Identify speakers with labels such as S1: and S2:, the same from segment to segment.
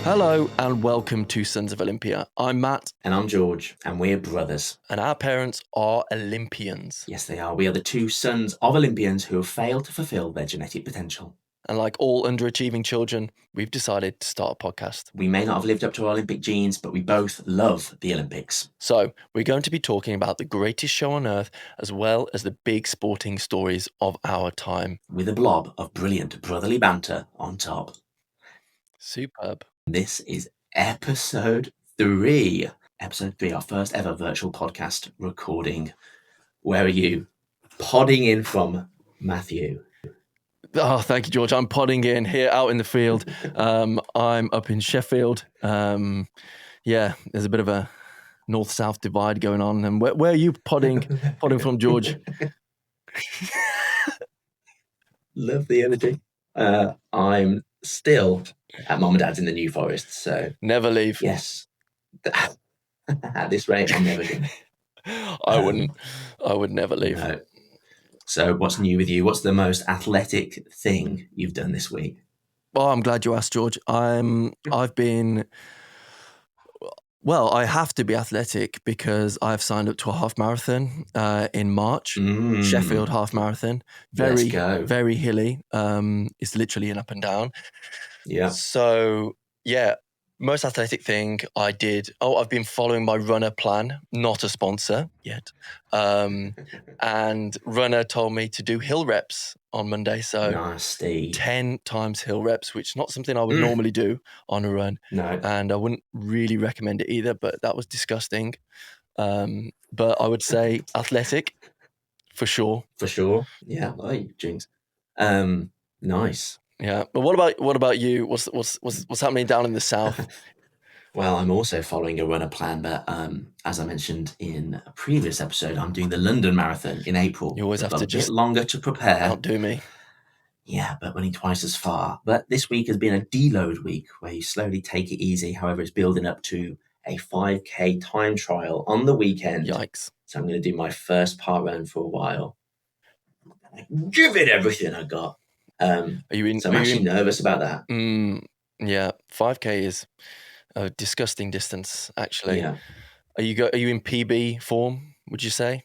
S1: Hello and welcome to Sons of Olympia. I'm Matt.
S2: And I'm George, and we're brothers.
S1: And our parents are Olympians.
S2: Yes, they are. We are the two sons of Olympians who have failed to fulfill their genetic potential.
S1: And like all underachieving children, we've decided to start a podcast.
S2: We may not have lived up to our Olympic genes, but we both love the Olympics.
S1: So we're going to be talking about the greatest show on earth, as well as the big sporting stories of our time.
S2: With a blob of brilliant brotherly banter on top.
S1: Superb.
S2: This is episode 3. Episode 3, our first ever virtual podcast recording. Where are you? Podding in from, Matthew.
S1: Oh, thank you, George. I'm podding in here out in the field. I'm up in Sheffield. There's a bit of a north-south divide going on. And where are you podding from, George?
S2: Love the energy. I'm still at Mum and Dad's in the New Forest, so...
S1: Never leave.
S2: Yes. At this rate, I'm never going to.
S1: I would never leave.
S2: No. So what's new with you? What's the most athletic thing you've done this week?
S1: Oh, I'm glad you asked, George. I have to be athletic because I've signed up to a half marathon in March, Sheffield half marathon. Very hilly. It's literally an up and down.
S2: Yeah.
S1: So, yeah, most athletic thing I did. I've been following my runner plan, not a sponsor yet. And runner told me to do hill reps on Monday. So
S2: nasty.
S1: 10 times hill reps, which is not something I would normally do on a run.
S2: No.
S1: And I wouldn't really recommend it either, but that was disgusting. But I would say athletic for sure.
S2: For sure. Yeah, I like drinks. Nice.
S1: Yeah, but what about you? What's happening down in the south?
S2: Well, I'm also following a runner plan, but as I mentioned in a previous episode, I'm doing the London Marathon in April.
S1: You always have to just
S2: a bit longer to prepare.
S1: Outdo me.
S2: Yeah, but running twice as far. But this week has been a deload week where you slowly take it easy. However, it's building up to a 5K time trial on the weekend.
S1: Yikes!
S2: So I'm going to do my first part run for a while. Give it everything I got. I'm actually nervous about that.
S1: Yeah, 5K is a disgusting distance, actually.
S2: Yeah.
S1: Are you in PB form, would you say?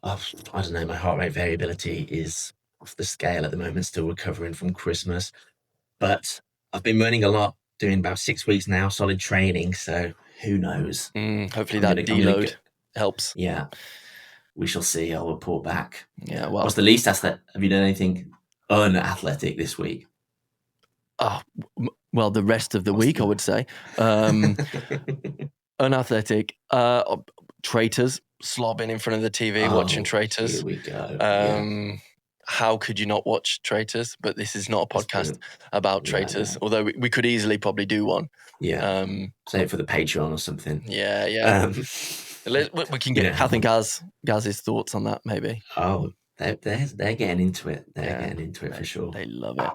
S2: I don't know. My heart rate variability is off the scale at the moment, still recovering from Christmas. But I've been running a lot, doing about 6 weeks now, solid training. So who knows?
S1: Hopefully that deload helps.
S2: Yeah. We shall see. I'll report back.
S1: Yeah. Well,
S2: what's the least athletic? Have you done anything unathletic this week?
S1: Well, the rest of the week, I would say. Unathletic. Traitors, slobbing in front of the TV, watching Traitors.
S2: Here we go.
S1: How could you not watch Traitors? But this is not a podcast about Traitors, although we could easily probably do one.
S2: Yeah. Say it for the Patreon or something.
S1: Yeah. We can get I think Gaz's thoughts on that, maybe.
S2: Oh, they're getting into it. They're getting into it for sure.
S1: They love it.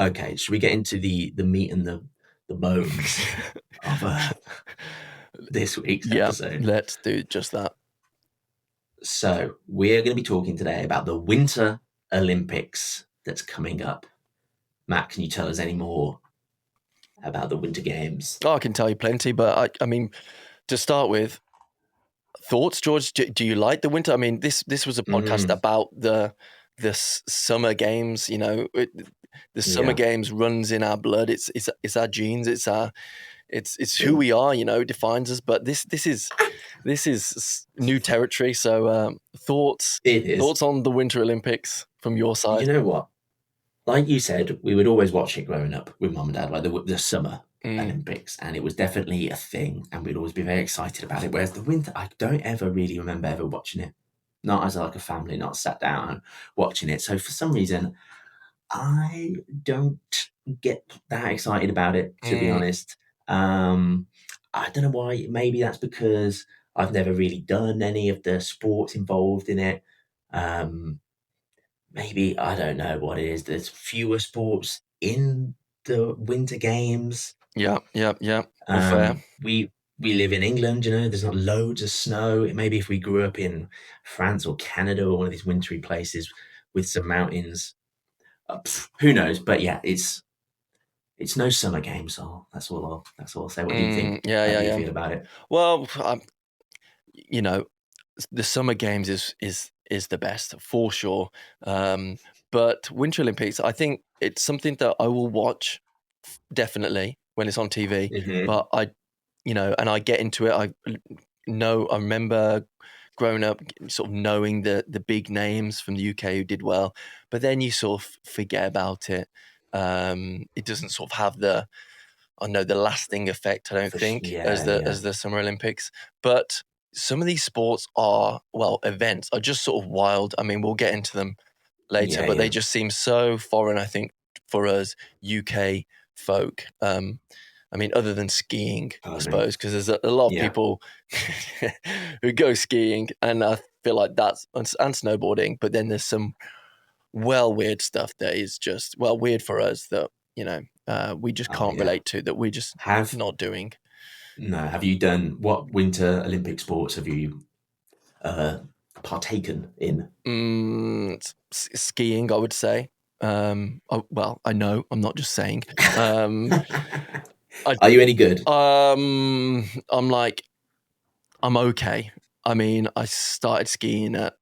S2: Okay, should we get into the meat and the bones of this week's episode?
S1: Let's do just that.
S2: So we're going to be talking today about the Winter Olympics that's coming up. Matt, can you tell us any more about the Winter Games?
S1: I can tell you plenty, but I mean, to start with, thoughts, George? Do you like the winter? I mean, this was a podcast about the summer games. You know, the summer games runs in our blood. It's our genes. It's who we are. You know, defines us. But this is new territory. So thoughts on the Winter Olympics from your side?
S2: You know what? Like you said, we would always watch it growing up with Mum and Dad, like the summer Olympics, and it was definitely a thing, and we'd always be very excited about it. Whereas the winter, I don't ever really remember ever watching it, not as like a family, not sat down and watching it. So for some reason, I don't get that excited about it, to be honest. I don't know why. Maybe that's because I've never really done any of the sports involved in it. Maybe, I don't know what it is. There's fewer sports in the Winter Games.
S1: Yeah. Fair.
S2: We live in England, you know, there's not loads of snow. Maybe if we grew up in France or Canada or one of these wintry places with some mountains, who knows? But yeah, it's it's no summer games. So that's all I'll say. What do you think?
S1: Yeah,
S2: How
S1: yeah,
S2: do you
S1: yeah.
S2: feel about it?
S1: Well, you know, the summer games is the best for sure. But Winter Olympics, I think it's something that I will watch definitely when it's on TV.
S2: Hmm.
S1: But and I get into it. I remember growing up, sort of knowing the big names from the UK who did well, but then you sort of forget about it. It doesn't sort of have the lasting effect, I don't think, as
S2: Yeah,
S1: the
S2: yeah,
S1: as the Summer Olympics. But some of these sports are, well, events are just sort of wild. I mean, we'll get into them later,
S2: yeah,
S1: but they
S2: yeah.
S1: just seem so foreign, I think, for us UK folk. I mean, other than skiing, I
S2: Totally.
S1: suppose, because there's a lot of
S2: Yeah.
S1: people who go skiing, and I feel like that's and snowboarding. But then there's some weird stuff that is just weird for us that we just
S2: Oh
S1: can't
S2: yeah.
S1: relate to, that we're just
S2: Have
S1: not doing.
S2: no. Have you done what Winter Olympic sports have you uh, partaken in?
S1: Skiing, I would say. I know, I'm not just saying. Um, I
S2: Are you any good?
S1: I'm like, I'm okay. I mean, I started skiing at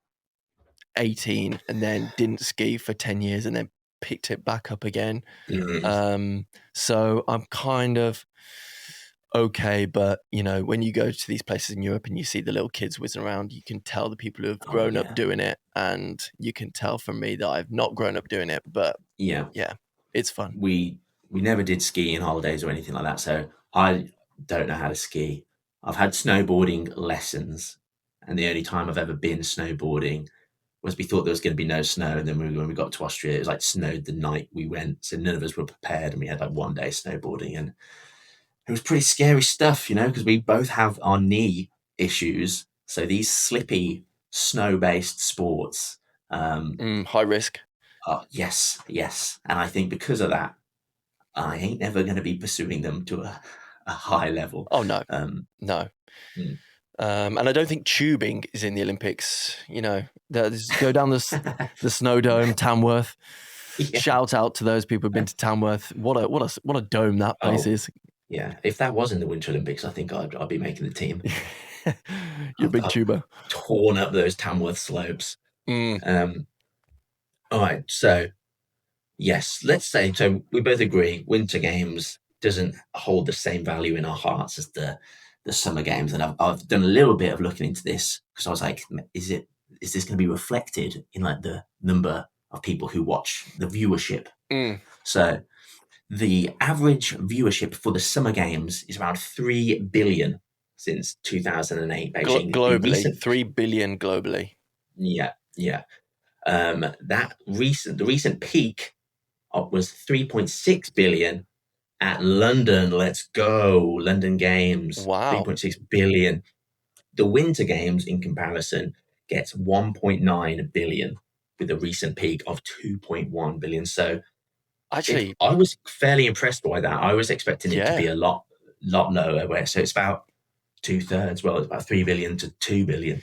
S1: 18 and then didn't ski for 10 years and then picked it back up again.
S2: Mm.
S1: So I'm kind of okay, but when you go to these places in Europe and you see the little kids whizzing around, you can tell the people who have
S2: Oh
S1: grown up
S2: yeah,
S1: doing it, and you can tell from me that I've not grown up doing it. But
S2: yeah.
S1: yeah, it's fun.
S2: We never did skiing holidays or anything like that, so I don't know how to ski. I've had snowboarding lessons, and the only time I've ever been snowboarding was we thought there was going to be no snow, and then when we got to Austria, it was like snowed the night we went, so none of us were prepared, and we had like one day snowboarding, and it was pretty scary stuff, because we both have our knee issues. So these slippy snow-based sports,
S1: High risk.
S2: yes, yes, and I think because of that, I ain't never going to be pursuing them to a high level.
S1: Oh no,
S2: Um,
S1: no.
S2: mm.
S1: And I don't think tubing is in the Olympics. Go down the Snow Dome, Tamworth.
S2: Yeah.
S1: Shout out to those people who've been to Tamworth. What a dome that place
S2: Oh,
S1: is.
S2: yeah. If that was in the Winter Olympics, I think I'd be making the team.
S1: You're a big
S2: I've
S1: tuber.
S2: torn up those Tamworth slopes.
S1: Mm,
S2: Um, all right. So, yes, let's say, so we both agree Winter Games doesn't hold the same value in our hearts as the Summer Games. And I've done a little bit of looking into this because I was like, is this going to be reflected in like the number of people who watch the viewership?
S1: mm.
S2: So, the average viewership for the Summer Games is around 3 billion since 2008 Beijing.
S1: Globally, 3 billion globally.
S2: Yeah, yeah. The recent peak was 3.6 billion at London. Let's go. London Games,
S1: Wow.
S2: 3.6 billion. The Winter Games, in comparison, gets 1.9 billion with a recent peak of 2.1 billion. So
S1: Actually,
S2: I was fairly impressed by that. I was expecting it to be
S1: yeah,
S2: a lot lower. So it's about two thirds. Well, it's about 3 billion to 2 billion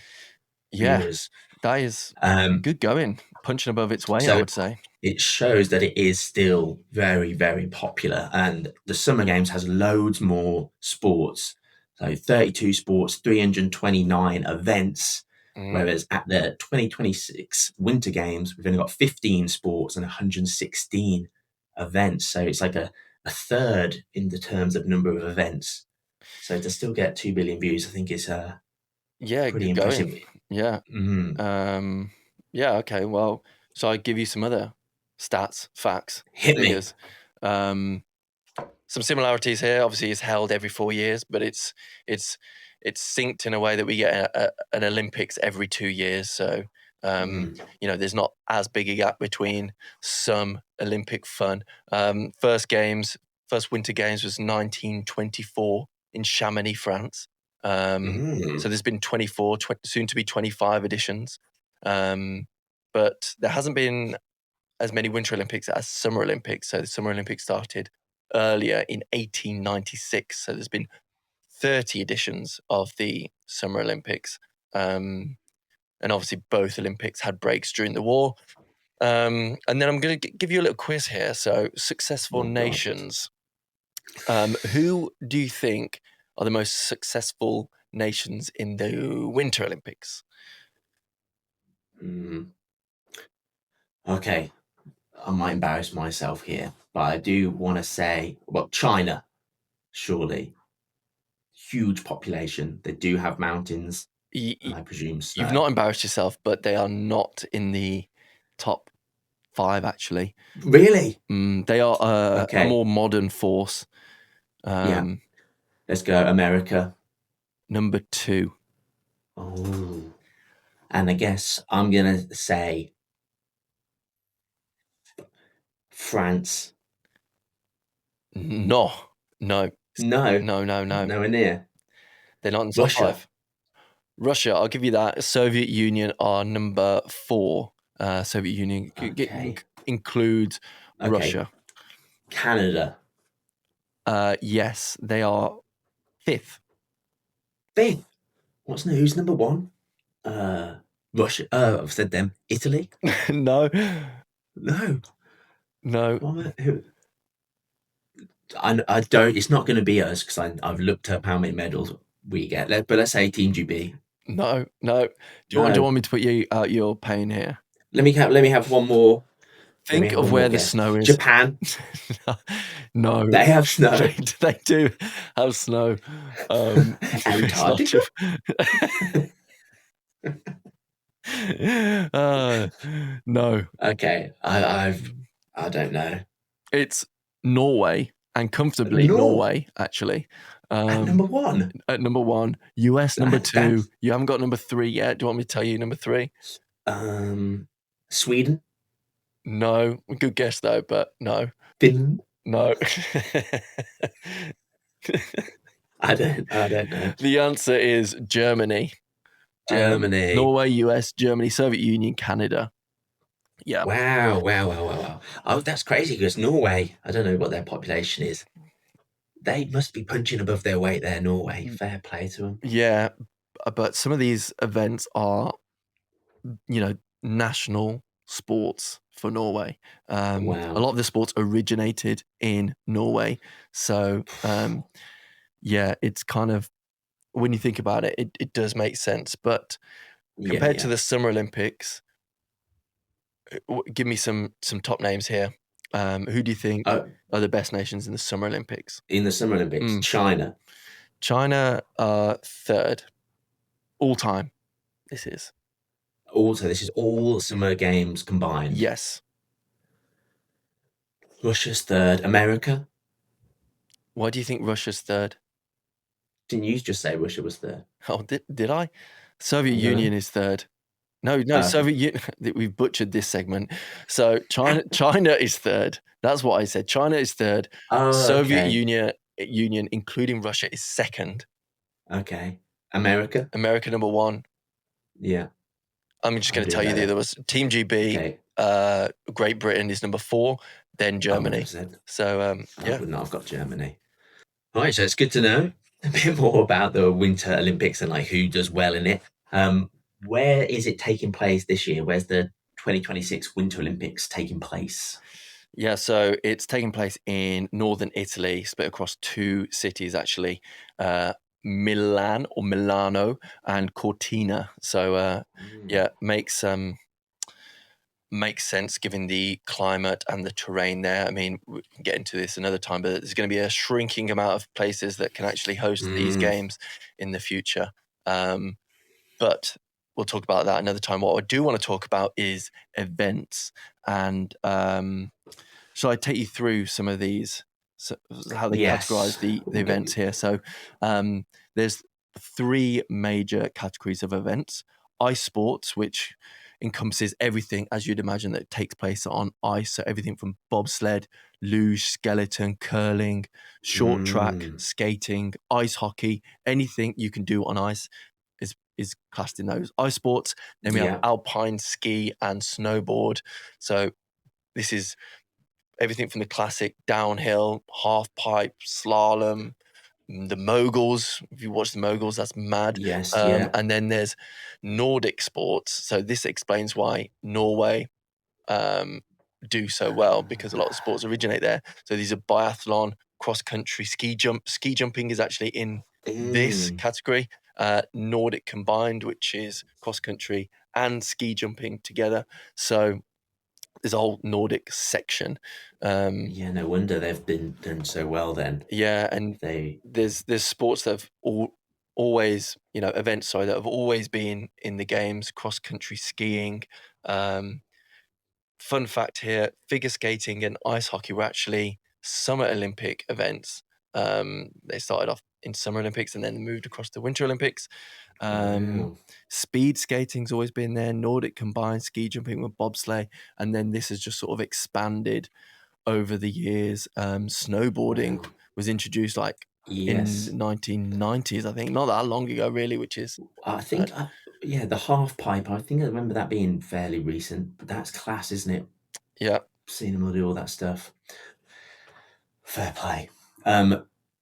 S1: yeah.
S2: viewers.
S1: That is
S2: Um,
S1: good going. Punching above its weight, I
S2: so
S1: would say.
S2: it shows that it is still very, very popular. And the Summer Games has loads more sports. So 32 sports, 329 events.
S1: Mm.
S2: Whereas at the 2026 Winter Games, we've only got 15 sports and 116 events. So it's like a third in the terms of number of events. So to still get 2 billion views, I think is
S1: Yeah,
S2: pretty
S1: good going.
S2: impressive.
S1: Yeah.
S2: Mm.
S1: Yeah, okay. Well, so I give you some other stats, facts,
S2: Hit me.
S1: figures. Um, some similarities here. Obviously, it's held every 4 years, but it's synced in a way that we get an Olympics every 2 years. So
S2: Mm.
S1: there's not as big a gap between some Olympic fun. First Winter Games was 1924 in Chamonix, France. So
S2: Mm.
S1: there's been 24, soon to be 25 editions. But there hasn't been as many Winter Olympics as Summer Olympics. So the Summer Olympics started earlier in 1896. So there's been 30 editions of the Summer Olympics. And obviously both Olympics had breaks during the war. And then I'm going to give you a little quiz here. So successful
S2: Oh God.
S1: nations. Who do you think are the most successful nations in the Winter Olympics?
S2: Okay, I might embarrass myself here, but I do want to say, well, China, surely. Huge population. They do have mountains, and I presume snow.
S1: You've not embarrassed yourself, but they are not in the top 5, actually.
S2: Really?
S1: They are a more modern force.
S2: Yeah. Let's go America.
S1: Number 2.
S2: Oh. And I guess I'm going to say France.
S1: No.
S2: No. Nowhere near.
S1: They're not in the top 5. Russia, I'll give you that. Soviet Union are number 4. Soviet Union includes Russia.
S2: Canada.
S1: Yes, they are 5th.
S2: 5th? Who's number 1? Russia. I've said them. Italy?
S1: No.
S2: Who? I don't. It's not going to be us because I've looked up how many medals we get. But let's say Team GB.
S1: No. Do you want me to put you out your pain here?
S2: Let me have one more.
S1: Think of where the snow is.
S2: Japan.
S1: No,
S2: they have snow.
S1: They do have snow.
S2: Antarctica.
S1: No.
S2: Okay, I don't know.
S1: It's Norway, and comfortably Norway, actually.
S2: At number 1.
S1: At number 1, US number 2. You haven't got number 3 yet. Do you want me to tell you number 3?
S2: Sweden.
S1: No, good guess though, but no.
S2: Finland.
S1: No.
S2: I don't know.
S1: The answer is Germany. Norway, US, Germany, Soviet Union, Canada. Yeah.
S2: Wow. Oh, that's crazy because Norway, I don't know what their population is. They must be punching above their weight there, Norway. Fair play to them.
S1: Yeah, but some of these events are, national sports for Norway. A lot of the sports originated in Norway. So, it's kind of, when you think about it, it does make sense. But compared to the Summer Olympics, give me some top names here. Who do you think are the best nations in the Summer Olympics?
S2: In the Summer Olympics, China.
S1: China 3rd all time. This is
S2: all Summer Games combined.
S1: Yes.
S2: Russia's 3rd. America.
S1: Why do you think Russia's 3rd?
S2: Didn't you just say Russia was 3rd?
S1: Oh, did I? Soviet Union is 3rd. No, Soviet Union. We've butchered this segment. So China is 3rd. That's what I said. China is 3rd. Soviet Union, including Russia, is 2nd.
S2: Okay. America
S1: number 1.
S2: Yeah.
S1: I'm just going to tell you the other was Team GB. Great Britain is number 4, then Germany. So
S2: I would not have got Germany. All right, so it's good to know a bit more about the Winter Olympics and who does well in it. Where is it taking place this year? Where's the 2026 Winter Olympics taking place?
S1: Yeah, so it's taking place in northern Italy, split across 2 cities actually, Milan or Milano and Cortina. So makes sense given the climate and the terrain there. I mean, we can get into this another time, but there's going to be a shrinking amount of places that can actually host these games in the future. But we'll talk about that another time. What I do want to talk about is events. And shall I take you through some of these, how they categorize the events here? So there's 3 major categories of events. Ice sports, which encompasses everything, as you'd imagine, that takes place on ice. So everything from bobsled, luge, skeleton, curling, short track, skating, ice hockey, anything you can do on ice is classed in those ice sports. Then we have alpine ski and snowboard. So this is everything from the classic downhill, half pipe, slalom, the moguls. If you watch the moguls, that's mad.
S2: Yes,
S1: And then there's Nordic sports. So this explains why Norway do so well, because a lot of sports originate there. So these are biathlon, cross country, ski jumping is actually in this category. Nordic combined, which is cross country and ski jumping together. So there's a whole Nordic section.
S2: No wonder they've been done so well then.
S1: Yeah, and there's sports that have always, events, that have always been in the games, cross country skiing. Fun fact here, figure skating and ice hockey were actually Summer Olympic events. They started off in Summer Olympics and then moved across to Winter Olympics.
S2: Wow.
S1: Speed skating's always been there, Nordic combined, ski jumping with bobsleigh, and then this has just sort of expanded over the years. Snowboarding was introduced in the 1990s, I think, not that long ago really, which is
S2: I think the half pipe, I think I remember that being fairly recent, but that's class, isn't it?
S1: Yeah.
S2: Seeing them all do all that stuff. Fair play.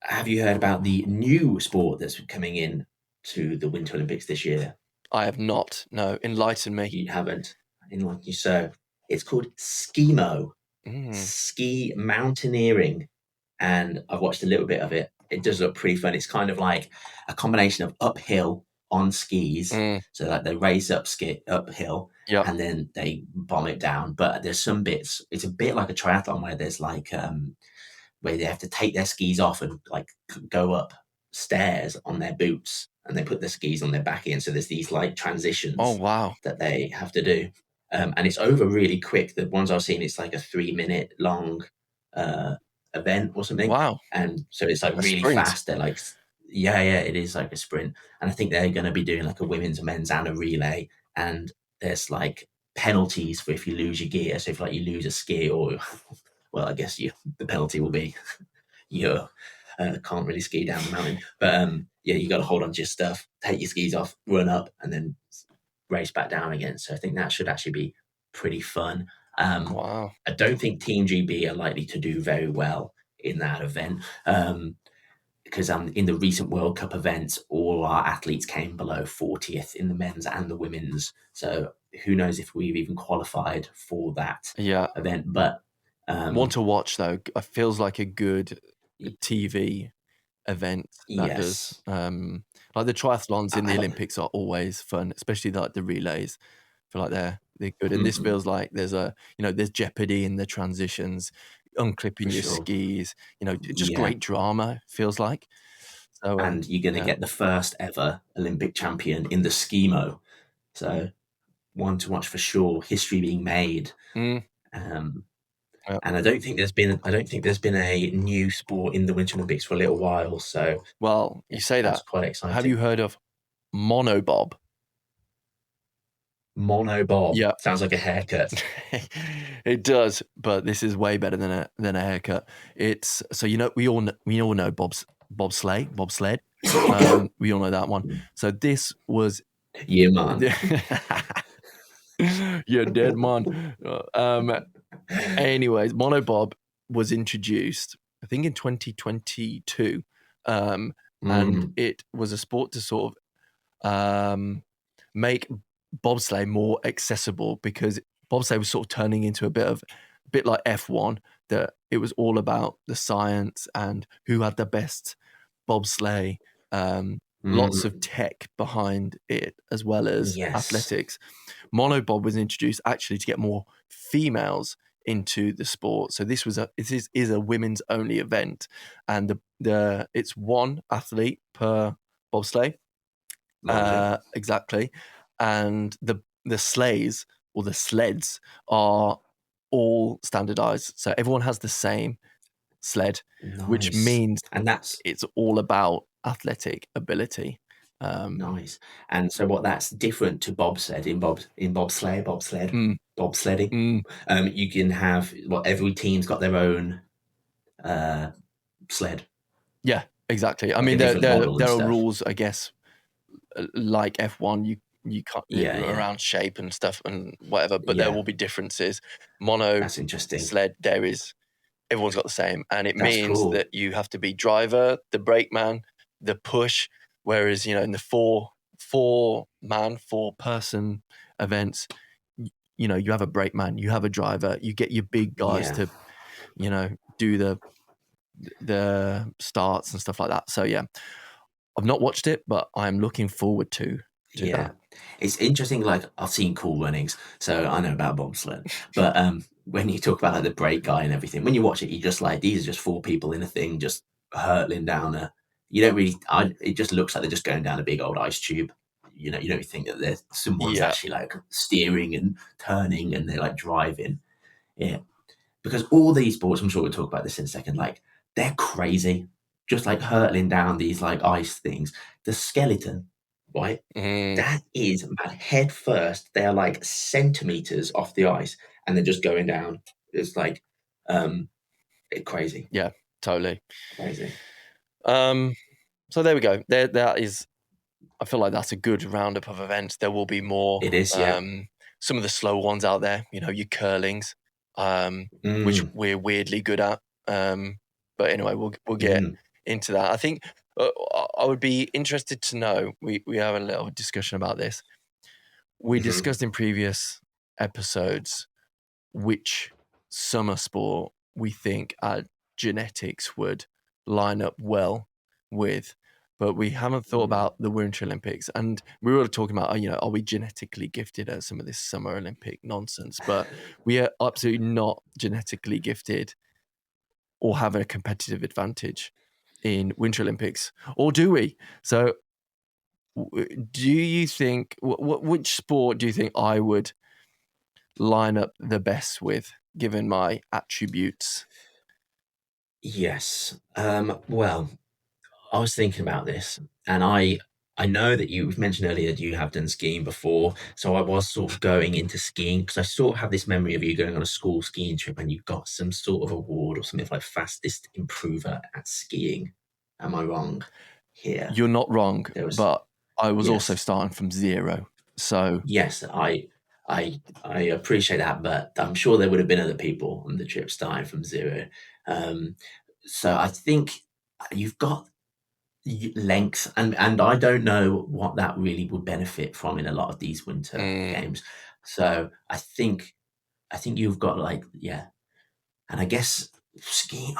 S2: Have you heard about the new sport that's coming in to the Winter Olympics this year?
S1: I have not. No, enlighten me.
S2: You haven't. Enlighten you. So it's called Skimo. Ski mountaineering. And I've watched a little bit of it. It does look pretty fun. It's kind of like a combination of uphill on skis. So like they race uphill and then they bomb it down. But there's some bits, it's a bit like a triathlon where there's like where they have to take their skis off and like go up stairs on their boots and they put the skis on their back in. So there's these like transitions that they have to do. And it's over really quick. The ones I've seen, it's like a 3-minute long event or something.
S1: Wow.
S2: And so it's like really fast. They're like, it is like a sprint. And I think they're going to be doing like a women's, a men's and a relay. And there's like penalties for if you lose your gear. So if like you lose a ski or, well, I guess the penalty will be you can't really ski down the mountain. But you got to hold on to your stuff, take your skis off, run up and then race back down again. So I think that should actually be pretty fun.
S1: Wow.
S2: I don't think Team GB are likely to do very well in that event because in the recent World Cup events, all our athletes came below 40th in the men's and the women's. So who knows if we've even qualified for that event. But
S1: want to watch though. It feels like a good TV event. That does. Like the triathlons in the Olympics are always fun, especially like the relays. I feel like they're good, and this feels like there's there's jeopardy in the transitions, unclipping your skis. Just great drama. Feels like. So,
S2: and you're going to get the first ever Olympic champion in the Skimo. So one to watch for sure. History being made. And I don't think there's been a new sport in the Winter Olympics for a little while. So
S1: you say that.
S2: Quite exciting.
S1: Have you heard of monobob?
S2: Monobob.
S1: Yeah,
S2: sounds like a haircut.
S1: It does, but this is way better than a haircut. It's we all know bobsled. We all know that one. So this was
S2: man.
S1: You're dead, man. Anyways, monobob was introduced, I think, in 2022, and it was a sport to sort of make bobsleigh more accessible because bobsleigh was sort of turning into a bit like F1, that it was all about the science and who had the best bobsleigh. Lots of tech behind it as well as athletics. Monobob was introduced actually to get more females into the sport. So this is a women's only event, and it's one athlete per bobsleigh. Exactly. And the sleighs or the sleds are all standardized. So everyone has the same sled, which means it's all about athletic ability.
S2: Nice. And so that's different to bobsled in bobsledding. You can have every team's got their own sled.
S1: Yeah, exactly. I mean, there are rules, I guess, like F1. You can't around shape and stuff and whatever, but there will be differences.
S2: That's interesting.
S1: Sled, everyone's got the same, and it means that you have to be driver, the brakeman, the push. Whereas in the four person events, you have a brakeman, you have a driver, you get your big guys to do the starts and stuff like that. So yeah, I've not watched it, but I'm looking forward to that.
S2: It's interesting. Like, I've seen cool runnings, so I know about bobsled. But when you talk about like the brake guy and everything, when you watch it, you just like, these are just four people in a thing just hurtling down a. You don't really. It just looks like they're just going down a big old ice tube. You know, you don't think that there's someone's actually like steering and turning and they're like driving. Yeah, because all these sports, I'm sure we'll talk about this in a second. Like, they're crazy, just like hurtling down these like ice things. The skeleton, right? That is mad. Head first, they are like centimeters off the ice, and they're just going down. It's like, crazy.
S1: Yeah, totally
S2: Crazy.
S1: So there we go. That is. I feel like that's a good roundup of events. There will be more.
S2: It is, yeah.
S1: Some of the slow ones out there, you know, your curlings, which we're weirdly good at. But anyway, we'll get into that. I think I would be interested to know. We have a little discussion about this. We discussed in previous episodes which summer sport we think our genetics would line up well with, but we haven't thought about the Winter Olympics. And we were talking about, you know, are we genetically gifted at some of this Summer Olympic nonsense? But we are absolutely not genetically gifted or have a competitive advantage in Winter Olympics, or do we? So do you think, which sport do you think I would line up the best with, given my attributes?
S2: Yes. Well, I was thinking about this, and I know that you've mentioned earlier that you have done skiing before, so I was sort of going into skiing because I sort of have this memory of you going on a school skiing trip and you got some sort of award or something like fastest improver at skiing. Am I wrong here?
S1: You're not wrong, but I was also starting from zero. So
S2: yes, I appreciate that, but I'm sure there would have been other people on the trip starting from zero. So I think you've got length, and I don't know what that really would benefit from in a lot of these winter games. So I think you've got like, yeah, and I guess skiing.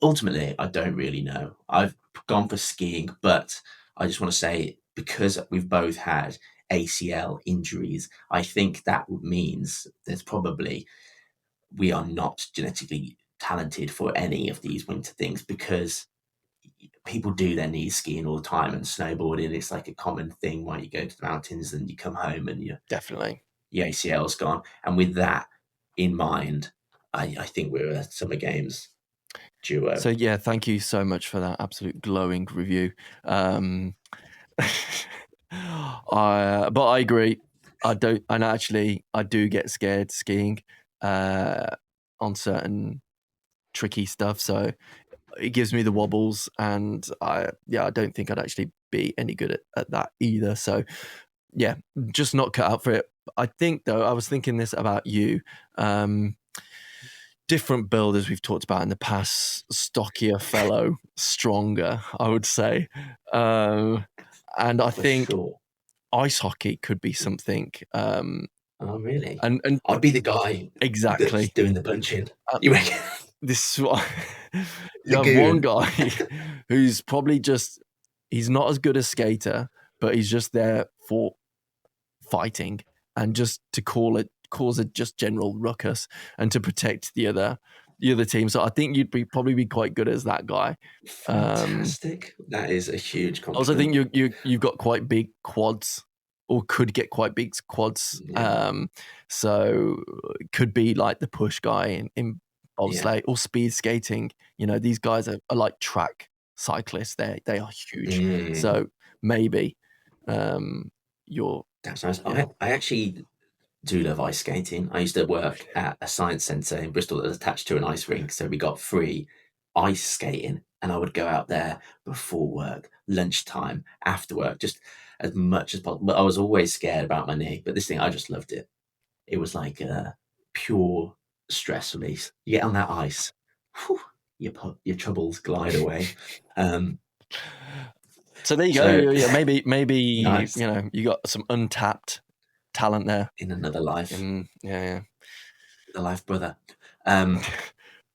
S2: Ultimately, I don't really know. I've gone for skiing, but I just want to say, because we've both had ACL injuries, I think that means there's probably we are not genetically talented for any of these winter things, because people do their knees skiing all the time and snowboarding. It's like a common thing where you go to the mountains and you come home and your ACL's gone. And with that in mind, I think we're a Summer Games duo.
S1: So yeah, thank you so much for that absolute glowing review. But I agree. I do get scared skiing on certain tricky stuff. So it gives me the wobbles, and I don't think I'd actually be any good at that either. So yeah, just not cut out for it. I think though, I was thinking this about you. Different build, as we've talked about in the past, stockier fellow, stronger, I would say. And I think ice hockey could be something.
S2: Oh, really?
S1: And
S2: I'd be the guy
S1: exactly
S2: that's doing the punching. You reckon?
S1: This is what you have one guy who's probably he's not as good a skater, but he's just there for fighting and just to cause a just general ruckus and to protect the other team. So I think you'd probably be quite good as that guy.
S2: Fantastic. That is a huge compliment.
S1: Also, I think you've got quite big quads, or could get quite big quads. Yeah. So it could be like the push guy in bobsleigh or speed skating. You know, these guys are like track cyclists. They are huge. So maybe you're.
S2: That's nice. I actually do love ice skating. I used to work at a science centre in Bristol that was attached to an ice rink, so we got free ice skating, and I would go out there before work, lunchtime, after work, just as much as possible. But I was always scared about my knee. But this thing, I just loved it. It was like a pure stress release. You get on that ice, whew, your troubles glide away.
S1: So there you go. Yeah, maybe nice. You know, you got some untapped talent there
S2: in another life.
S1: Yeah.
S2: The life, brother.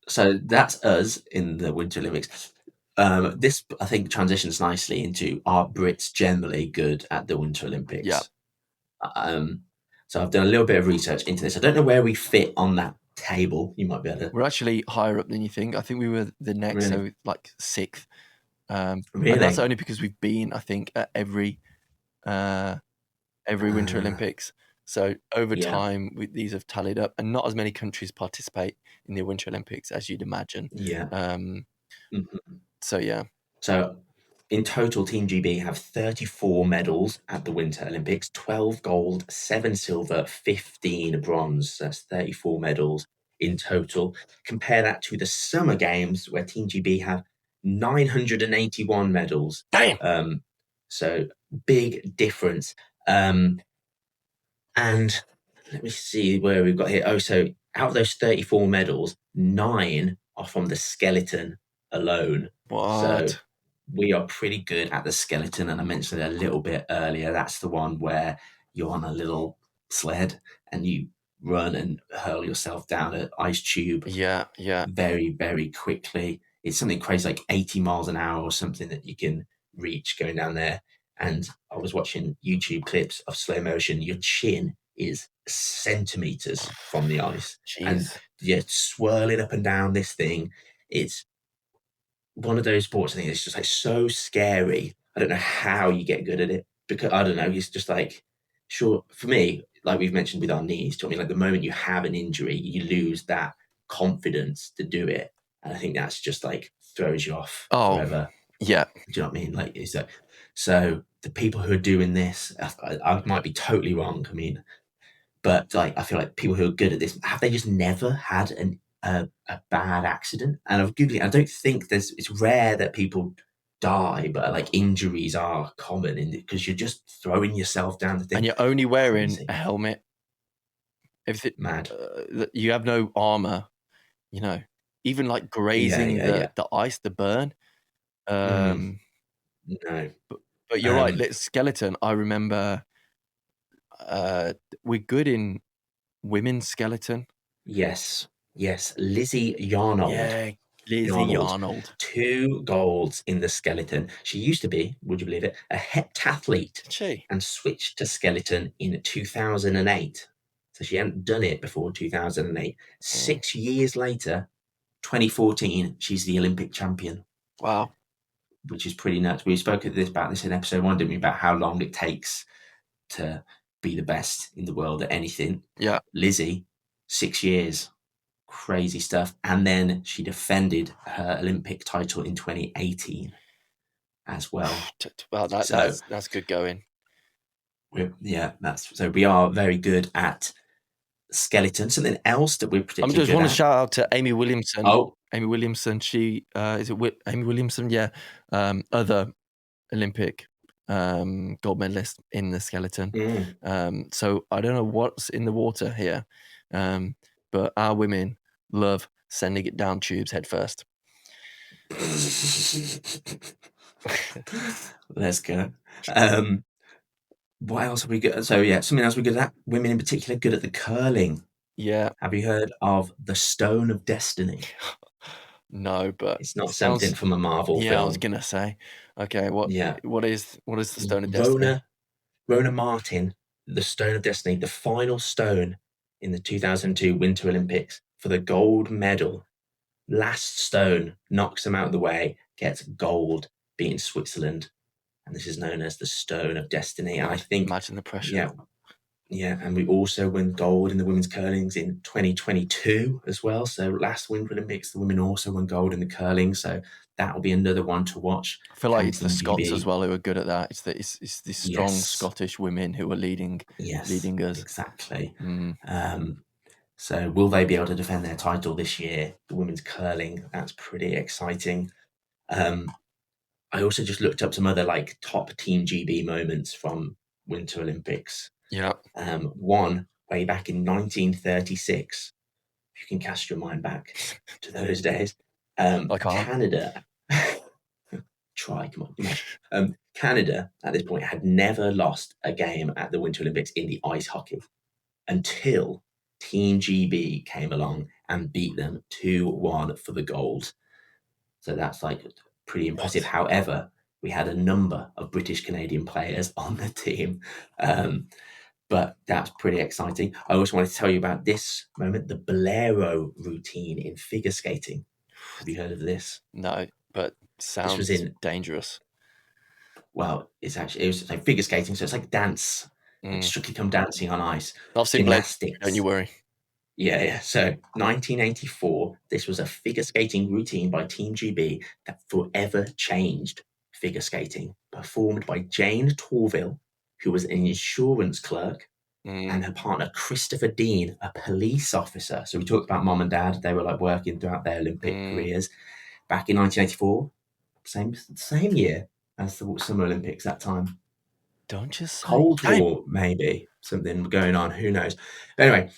S2: So that's us in the Winter Olympics. This, I think, transitions nicely into, are Brits generally good at the Winter
S1: Yeah,
S2: Olympics? So I've done a little bit of research into this. I don't know where we fit on that table. You might be able to.
S1: we're actually higher up than you think. I think we were the next,
S2: Really?
S1: so like sixth. And
S2: Really?
S1: that's only because we've been, I think, at every Winter Olympics. So over
S2: Yeah.
S1: time, these have tallied up, and not as many countries participate in the Winter Olympics as you'd imagine.
S2: Yeah.
S1: So yeah.
S2: So in total, Team GB have 34 medals at the Winter Olympics: 12 gold, 7 silver, 15 bronze. That's 34 medals in total. Compare that to the Summer Games, where Team GB have 981 medals.
S1: Damn.
S2: So big difference. And let me see where we've got here. Oh, so out of those 34 medals, 9 are from the skeleton alone.
S1: What?
S2: So we are pretty good at the skeleton. And I mentioned it a little bit earlier. That's the one where you're on a little sled and you run and hurl yourself down an ice tube.
S1: Yeah.
S2: Very, very quickly. It's something crazy, like 80 miles an hour or something that you can reach going down there. And I was watching YouTube clips of slow motion. Your chin is centimeters from the ice.
S1: Jeez.
S2: And you're swirling up and down this thing. It's one of those sports, I think, it's just like so scary. I don't know how you get good at it, because I don't know. It's just like, sure, for me, like we've mentioned with our knees, do you know what I mean? Like the moment you have an injury, you lose that confidence to do it. And I think that's just like throws you off forever.
S1: Yeah.
S2: Do you know what I mean? Like, is that so? The people who are doing this, I might be totally wrong. I mean, but like, I feel like people who are good at this, have they just never had a bad accident? And I've Googled it. I don't think it's rare that people die, but like injuries are common because you're just throwing yourself down the thing.
S1: And you're only wearing a helmet.
S2: Mad.
S1: You have no armor, you know, even like grazing the ice, the burn.
S2: No.
S1: But you're right. Skeleton, I remember we're good in women's skeleton.
S2: Yes. Lizzie Yarnold.
S1: Yeah, Lizzie Yarnold.
S2: 2 golds in the skeleton. She used to be, would you believe it, a heptathlete.
S1: Did she?
S2: And switched to skeleton in 2008. So she hadn't done it before 2008. 6 years later, 2014, she's the Olympic champion.
S1: Wow.
S2: Which is pretty nuts. We spoke about this in episode 1, didn't we? About how long it takes to be the best in the world at anything.
S1: Yeah.
S2: Lizzie, 6 years. Crazy stuff. And then she defended her Olympic title in 2018 as well.
S1: Well, that's good going.
S2: So we are very good at skeleton. Something else that we're particularly
S1: I just want to shout out to Amy Williamson. Amy Williamson, she is it Amy Williamson? Yeah, other Olympic gold medalist in the skeleton. So I don't know what's in the water here, but our women love sending it down tubes head first.
S2: Let's go. What else have we got? So yeah, something else we're good at. Women in particular good at the curling.
S1: Yeah.
S2: Have you heard of the Stone of Destiny?
S1: No, but
S2: it's not something from a Marvel film.
S1: I was gonna say. Okay, what is the Stone of Destiny?
S2: Rona Martin, the Stone of Destiny, the final stone in the 2002 Winter Olympics for the gold medal. Last stone knocks them out of the way, gets gold, beating Switzerland. And this is known as the Stone of Destiny. And I think,
S1: imagine the pressure.
S2: Yeah, and we also won gold in the women's curlings in 2022 as well. So last Winter Olympics, the women also won gold in the curling. So that will be another one to watch.
S1: I feel like it's the Scots as well who are good at that. It's the strong Scottish women who are leading us.
S2: Exactly. So will they be able to defend their title this year? The women's curling, that's pretty exciting. I also just looked up some other like top Team GB moments from Winter Olympics.
S1: Yeah.
S2: One way back in 1936. If you can cast your mind back to those days. Canada. Try, come on. Canada at this point had never lost a game at the Winter Olympics in the ice hockey until Team GB came along and beat them 2-1 for the gold. So that's like pretty impressive.
S1: What?
S2: However, we had a number of British Canadian players on the team. But that's pretty exciting. I also wanted to tell you about this moment, the Bolero routine in figure skating. Have you heard of this?
S1: No, but
S2: This was
S1: sounds
S2: in,
S1: dangerous.
S2: well, it was like figure skating, so it's like dance, like
S1: Mm.
S2: Strictly Come Dancing on ice,
S1: I've seen Blade. Don't you
S2: gymnastics.
S1: worry.
S2: Yeah, yeah. So 1984, this was a figure skating routine by Team GB that forever changed figure skating, performed by Jane Torville, who was an insurance clerk, and her partner Christopher Dean, a police officer. So we talked about mom and dad; they were like working throughout their Olympic careers. Back in 1984, same year as the Summer Olympics that time.
S1: Don't just say.
S2: Cold War, maybe something going on. Who knows? But anyway,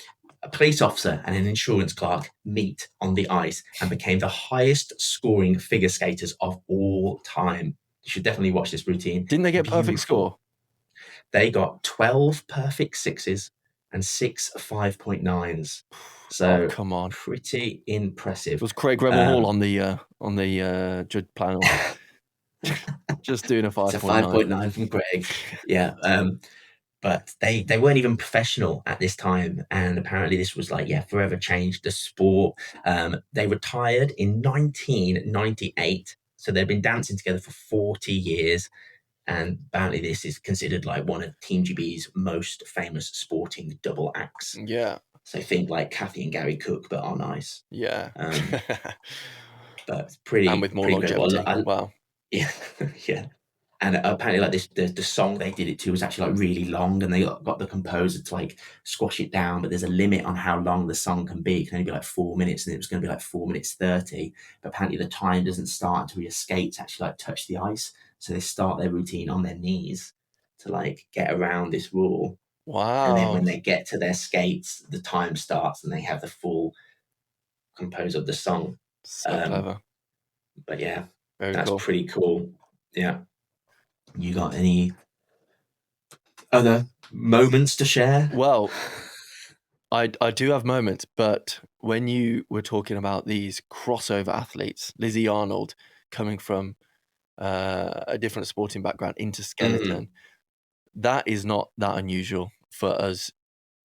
S2: a police officer and an insurance clerk meet on the ice and became the highest scoring figure skaters of all time. You should definitely watch this routine.
S1: Didn't they get perfect
S2: Beautiful.
S1: score?
S2: They got 12 perfect sixes and 6 5.9s.
S1: Oh,
S2: So
S1: come on.
S2: pretty impressive.
S1: Was Craig Rebel Hall on the judge panel? Just doing a
S2: It's a
S1: 5.9.
S2: 5.9 from Craig. Yeah. But they weren't even professional at this time, and apparently this was like, yeah, forever changed the sport. They retired in 1998, so they've been dancing together for 40 years, and apparently this is considered like one of Team GB's most famous sporting double acts.
S1: Yeah.
S2: So think like Kathy and Gary Cook, but on ice.
S1: Yeah.
S2: But it's pretty,
S1: And with more
S2: pretty
S1: longevity.
S2: incredible.
S1: Wow.
S2: Yeah, yeah. And apparently, like the song they did it to was actually like really long, and they got the composer to like squash it down. But there's a limit on how long the song can be. It can only be like 4 minutes, and it was going to be like 4 minutes 30. But apparently, the time doesn't start until your skates actually like touch the ice. So they start their routine on their knees to like get around this rule. And then
S1: Wow.
S2: when they get to their skates, the time starts, and they have the full compose of the song.
S1: So clever.
S2: But yeah,
S1: Very
S2: that's
S1: cool.
S2: pretty cool. Yeah. You got any other moments to share?
S1: Well, I do have moments, but when you were talking about these crossover athletes, Lizzie Arnold coming from a different sporting background into skeleton, that is not that unusual for us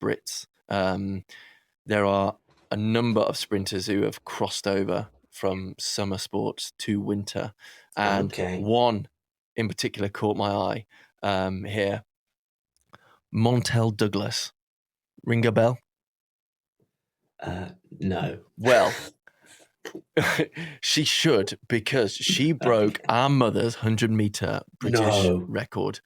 S1: Brits. There are a number of sprinters who have crossed over from summer sports to winter, and one in particular caught my eye here. Montel Douglas. Ring a bell?
S2: No.
S1: Well, she should, because she broke our mother's 100-meter British record.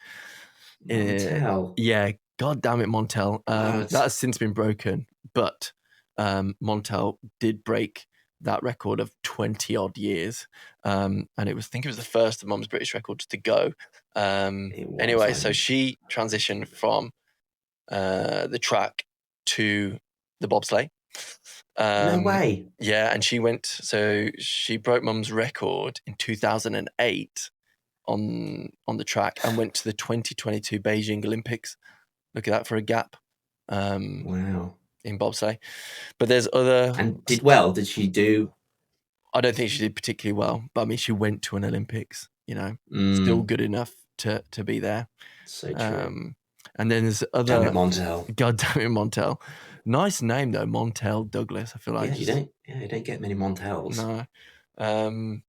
S2: Montel.
S1: Yeah, God damn it, Montel. That has since been broken, but Montel did break that record of 20 odd years. And I think it was the first of Mum's British records to go. Anyway, so she transitioned from the track to the bobsleigh.
S2: No way.
S1: Yeah, and she broke Mum's record in 2008 on the track and went to the 2022 Beijing Olympics. Look at that for a gap.
S2: Wow.
S1: In bobsleigh. But there's other...
S2: And did well? Did she do...
S1: I don't think she did particularly well, but I mean, she went to an Olympics, still good enough to be there.
S2: So true.
S1: And then there's other...
S2: Damn it, Montel.
S1: God damn it, Montel. Nice name, though, Montel Douglas. I feel like...
S2: you don't get many Montels.
S1: No. And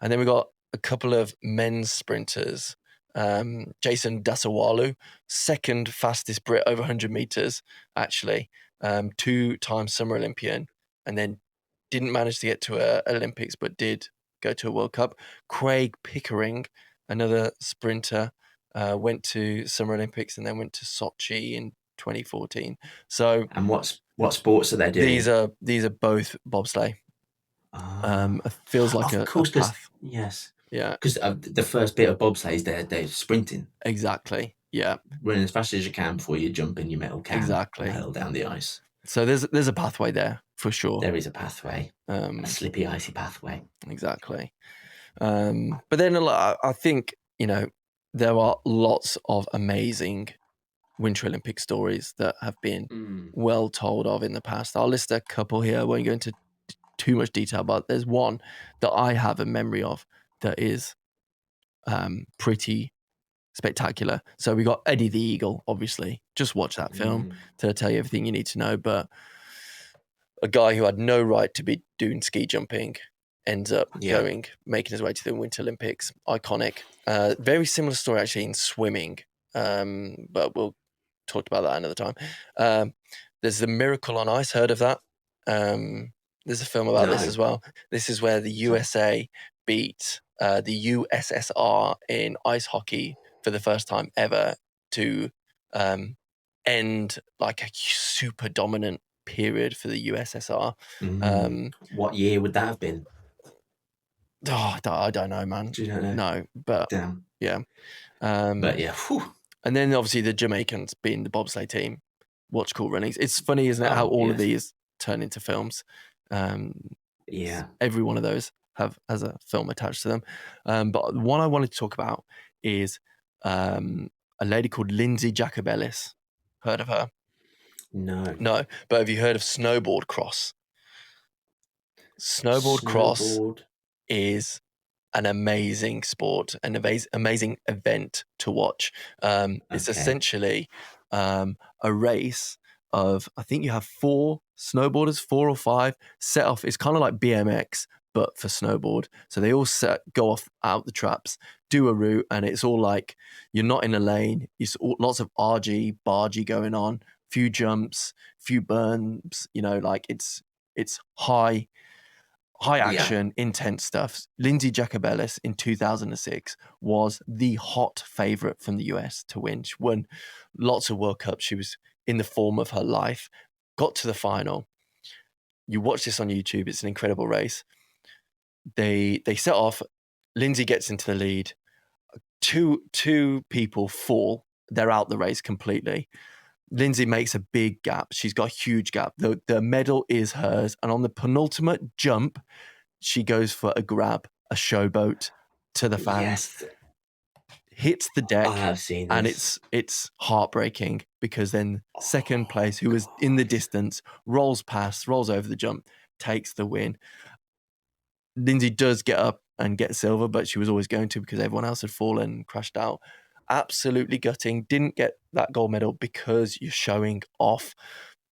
S1: then we got a couple of men's sprinters. Jason Dasawalu, second fastest Brit over 100 meters, actually. 2-time Summer Olympian, and then didn't manage to get to an Olympics, but did go to a World Cup. Craig Pickering, another sprinter, went to Summer Olympics and then went to Sochi in 2014. So,
S2: and what sports are they doing?
S1: These are both bobsleigh. It feels like a path.
S2: Yes.
S1: Yeah.
S2: Because the first bit of bobsleigh is they're sprinting.
S1: Exactly. Yeah.
S2: Running as fast as you can before you jump in your metal can.
S1: Exactly.
S2: And hurl down the ice.
S1: So there's a pathway there for sure.
S2: There is a pathway. A slippy, icy pathway.
S1: Exactly. But then I think, there are lots of amazing Winter Olympic stories that have been well told of in the past. I'll list a couple here. I won't go into too much detail, but there's one that I have a memory of that is pretty spectacular. So we got Eddie the Eagle, obviously. Just watch that film to tell you everything you need to know. But a guy who had no right to be doing ski jumping ends up making his way to the Winter Olympics. Iconic. Very similar story actually in swimming, but we'll talk about that another time. There's the Miracle on Ice. Heard of that? There's a film about this as well. This is where the USA beat the USSR in ice hockey for the first time ever to end like a super dominant period for the USSR.
S2: What year would that have been?
S1: Oh, I don't know, man.
S2: Do you know?
S1: No, but
S2: damn.
S1: Yeah.
S2: But yeah. Whew.
S1: And then obviously the Jamaicans being the bobsleigh team. Watch Cool Runnings. It's funny, isn't it, how all of these turn into films. Every one of those has a film attached to them. But the one I wanted to talk about is a lady called Lindsay Jacobellis. Heard of her? No. But have you heard of snowboard cross? Snowboard cross is an amazing sport, an amazing event to watch. It's essentially a race of, I think you have 4 snowboarders, 4 or 5 set off. It's kind of like BMX, but for snowboard. So they all go off out the traps, do a route, and it's all like you're not in a lane. It's lots of bargy going on, few jumps, few burns. You know, like it's high action, intense stuff. Lindsay Jacobellis in 2006 was the hot favorite from the US to win. She won lots of World Cups. She was in the form of her life, got to the final. You watch this on YouTube. It's an incredible race. They set off. Lindsay gets into the lead. Two people fall. They're out the race completely. Lindsay makes a big gap. She's got a huge gap. The medal is hers. And on the penultimate jump, she goes for a grab, a showboat to the fans. Hits the deck.
S2: I have seen this.
S1: And it's heartbreaking because then second place, who was in the distance, rolls over the jump, takes the win. Lindsay does get up and get silver, but she was always going to because everyone else had fallen and crashed out. Absolutely gutting. Didn't get that gold medal because you're showing off.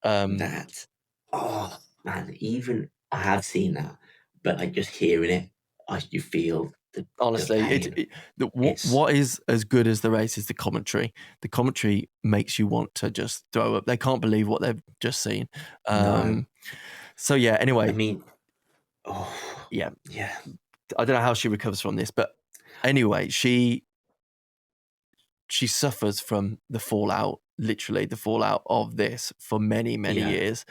S2: That. Oh, man. Even I have seen that, but like just hearing it, you feel
S1: honestly, what is as good as the race is the commentary. The commentary makes you want to just throw up. They can't believe what they've just seen. So yeah, anyway.
S2: I mean,
S1: yeah. I don't know how she recovers from this, but anyway, she suffers from the fallout, literally the fallout of this for many, many years.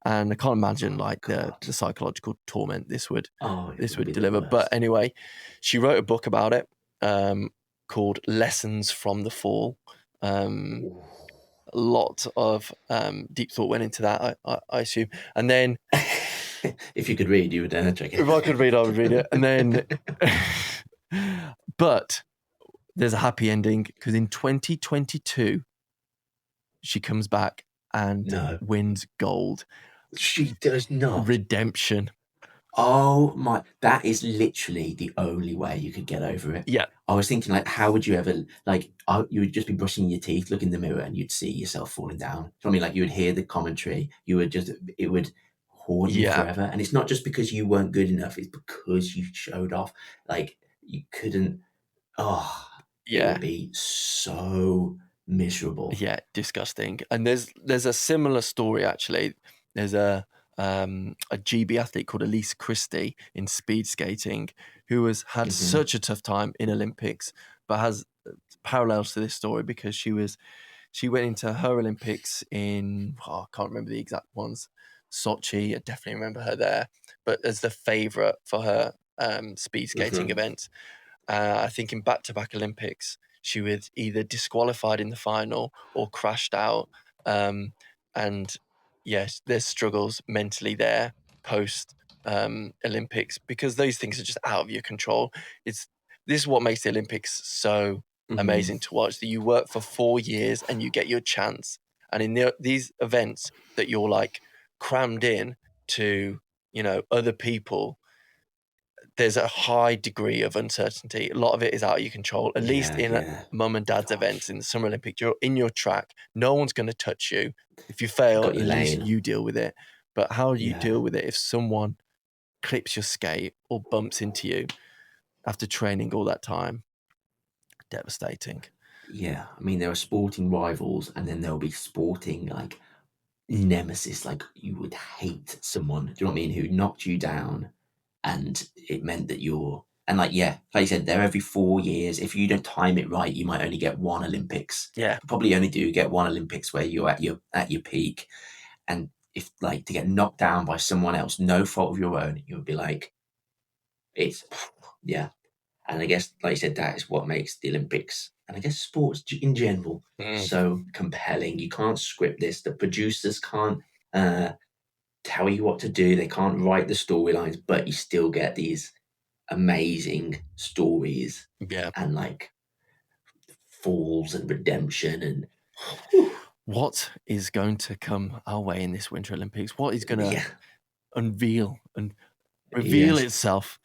S1: And I can't imagine like the psychological torment this would deliver. But anyway, she wrote a book about it called Lessons from the Fall. A lot of deep thought went into that, I assume. And then
S2: if you could read, you would check it.
S1: If I could read, I would read it. And then but there's a happy ending because in 2022 she comes back and wins gold.
S2: She does not.
S1: Redemption.
S2: Oh my, that is literally the only way you could get over it.
S1: Yeah.
S2: I was thinking like, how would you ever, like, you would just be brushing your teeth, look in the mirror and you'd see yourself falling down. You know what I mean? Like you would hear the commentary, it would haunt you forever. And it's not just because you weren't good enough, it's because you showed off. Like you couldn't, it would be so miserable.
S1: Yeah, disgusting. And there's a similar story actually. There's a GB athlete called Elise Christie in speed skating who has had such a tough time in Olympics, but has parallels to this story because she went into her Olympics in, I can't remember the exact ones, Sochi. I definitely remember her there, but as the favorite for her speed skating events. I think in back-to-back Olympics, she was either disqualified in the final or crashed out. And yes, there's struggles mentally there post Olympics because those things are just out of your control. This is what makes the Olympics so amazing to watch. That you work for 4 years and you get your chance. And in these events that you're like crammed in to, other people, there's a high degree of uncertainty. A lot of it is out of your control. At least in mum and dad's events in the Summer Olympics, you're in your track. No one's going to touch you. If you fail, at least you deal with it. But how do you deal with it if someone clips your skate or bumps into you after training all that time? Devastating.
S2: Yeah, I mean, there are sporting rivals, and then there'll be sporting like nemesis. Like you would hate someone, do you know what I mean, who knocked you down, and it meant that like you said, they're every 4 years. If you don't time it right, you might only get one Olympics.
S1: Yeah,
S2: you probably only do get one Olympics where you're at your peak, and if like to get knocked down by someone else, no fault of your own, you would be like, it's And I guess, like you said, that is what makes the Olympics, and I guess sports in general, so compelling. You can't script this. The producers can't tell you what to do. They can't write the storylines, but you still get these amazing stories.
S1: Yeah.
S2: And like falls and redemption and...
S1: What is going to come our way in this Winter Olympics? What is going to unveil and reveal itself?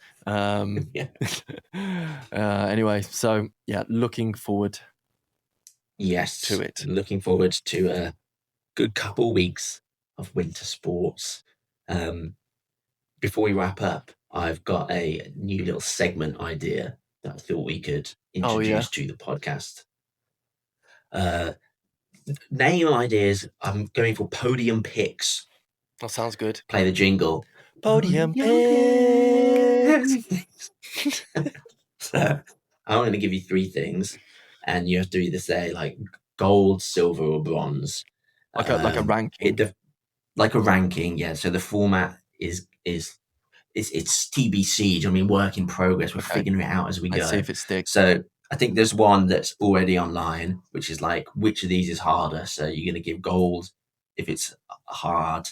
S1: Anyway, so looking forward to it.
S2: Looking forward to a good couple weeks of winter sports. Before we wrap up, I've got a new little segment idea that I thought we could introduce to the podcast. Name ideas. I'm going for Podium Picks.
S1: That sounds good.
S2: Play the jingle.
S1: Podium Picks.
S2: So I'm going to give you 3 things, and you have to either say like gold, silver, or bronze.
S1: Like a ranking.
S2: Like a ranking, yeah. So the format is it's TBC. Do you know what I mean? Work in progress. We're figuring it out as we go.
S1: Let's see if it sticks.
S2: So I think there's one that's already online, which is like, which of these is harder? So you're going to give gold if it's hard,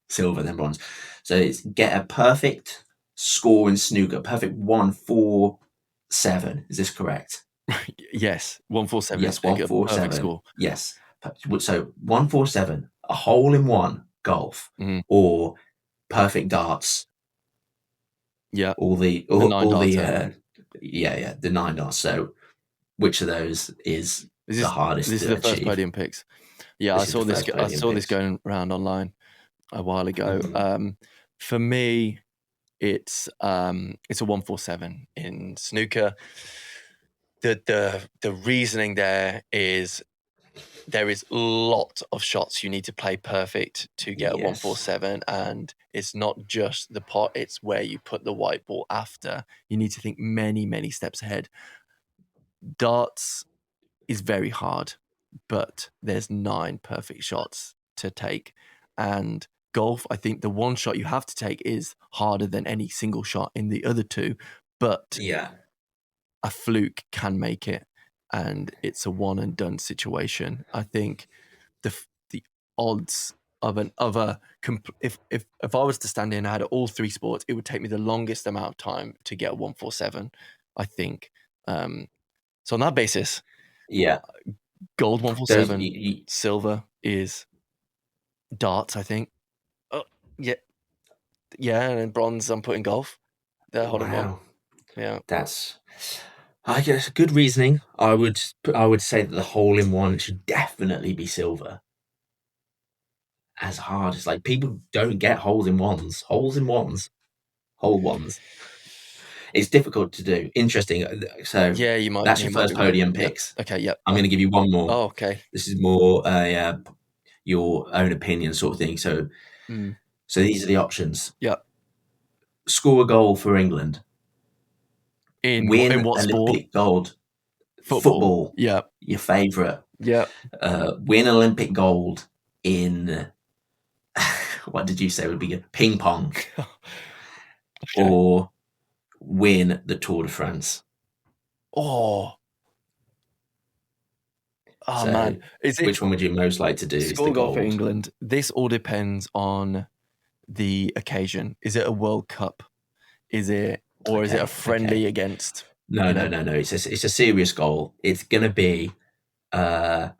S2: silver, then bronze. So it's get a perfect score in snooker, perfect 147. Is this correct?
S1: Yes, 147.
S2: Yes, 147.
S1: Perfect score.
S2: Yes. So 147, a hole in one golf, or perfect darts.
S1: Yeah.
S2: The 9 darts. So which of those is the hardest?
S1: This is the first Podium Picks. Yeah, I saw this going around online a while ago. For me, it's a 147 in snooker. The reasoning there is lots of shots you need to play perfect to get a 147, and it's not just the pot, it's where you put the white ball after. You need to think many, many steps ahead. Darts is very hard, but there's 9 perfect shots to take. And golf, I think the one shot you have to take is harder than any single shot in the other 2, but a fluke can make it, and it's a one and done situation. I think the odds of if I was to stand in and I had all 3 sports, it would take me the longest amount of time to get a 147, I think. So on that basis, gold 147, silver is darts, I think. And then bronze I'm putting golf. They're holding one. Yeah,
S2: that's, I guess, good reasoning. I would say that the hole in one should definitely be silver. As hard as, like, people don't get holes in ones. Hole ones. It's difficult to do. Interesting. So
S1: you might.
S2: That's your first Podium Picks.
S1: Okay. Yep.
S2: I'm going to give you one more.
S1: Oh, okay.
S2: This is more your own opinion sort of thing. So these are the options.
S1: Yep.
S2: Score a goal for England.
S1: In what
S2: Olympic
S1: sport?
S2: Gold.
S1: Football. Yeah.
S2: Your favourite.
S1: Yeah.
S2: Win Olympic gold in what did you say would be good? Ping pong. Okay. Or win the Tour de France.
S1: Man.
S2: Which one would you most like to do?
S1: Score goal for England. This all depends on the occasion. Is it a World Cup? Is it a friendly against
S2: No. It's a serious goal. It's gonna be but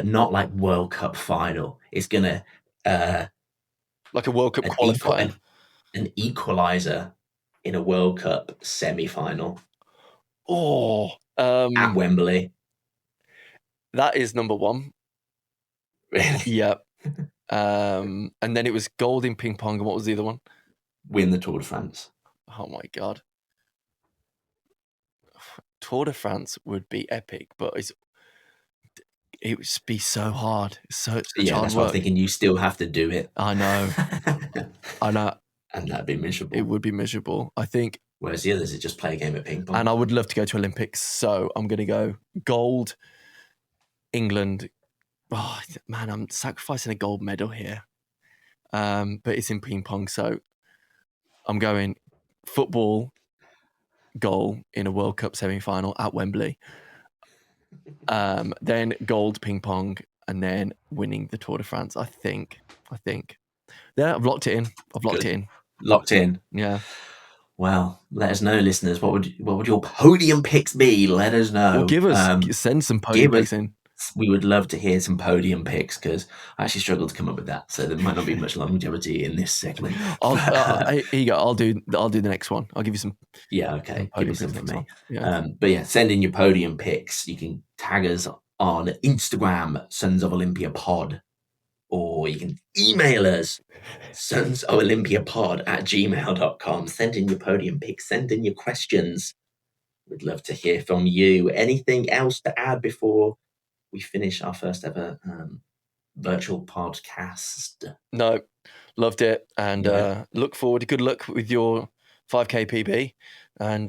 S2: not like World Cup final. It's gonna
S1: like a World Cup
S2: an
S1: qualifier.
S2: An equaliser in a World Cup semi-final. At Wembley.
S1: That is number one.
S2: Really?
S1: Yeah. And then it was gold in ping pong, and what was the other one?
S2: Win the Tour de France.
S1: Oh my God. Tour de France would be epic, but it would be so hard. Such hard
S2: that's
S1: work.
S2: what I'm thinking. You still have to do it.
S1: I know. I know.
S2: And that'd be miserable.
S1: It would be miserable, I think.
S2: Whereas the others, it just play a game of ping pong.
S1: And I would love to go to Olympics, so I'm going to go gold, England. Oh, man, I'm sacrificing a gold medal here. But it's in ping pong, so I'm going football goal in a World Cup semi-final at Wembley. Then gold ping pong, and then winning the Tour de France. I think. Yeah, I've locked it in.
S2: Locked in.
S1: Yeah.
S2: Well, let us know, listeners. What would your podium picks be? Let us know.
S1: Well, send some podium picks in.
S2: We would love to hear some podium picks because I actually struggled to come up with that, so there might not be much longevity in this segment.
S1: Here you go. I'll do the next one. I'll give you some.
S2: Yeah, okay. Give me some for me.
S1: Yeah.
S2: But yeah, send in your podium picks. You can tag us on Instagram, Sons of Olympia Pod, or you can email us, sonsofolympiapod@gmail.com. Send in your podium picks. Send in your questions. We'd love to hear from you. Anything else to add before we finish our first ever virtual podcast?
S1: No, loved it, and look forward. Good luck with your 5K PB, and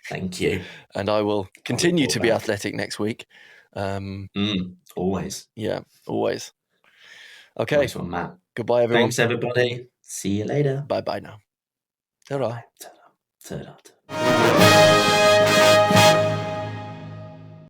S2: thank you.
S1: And I will continue to be athletic next week.
S2: Always.
S1: Yeah, always. Okay.
S2: Nice one, Matt.
S1: Goodbye, everyone.
S2: Thanks, everybody. See you later.
S1: Bye now. Ta-ra.
S2: Ta-ra.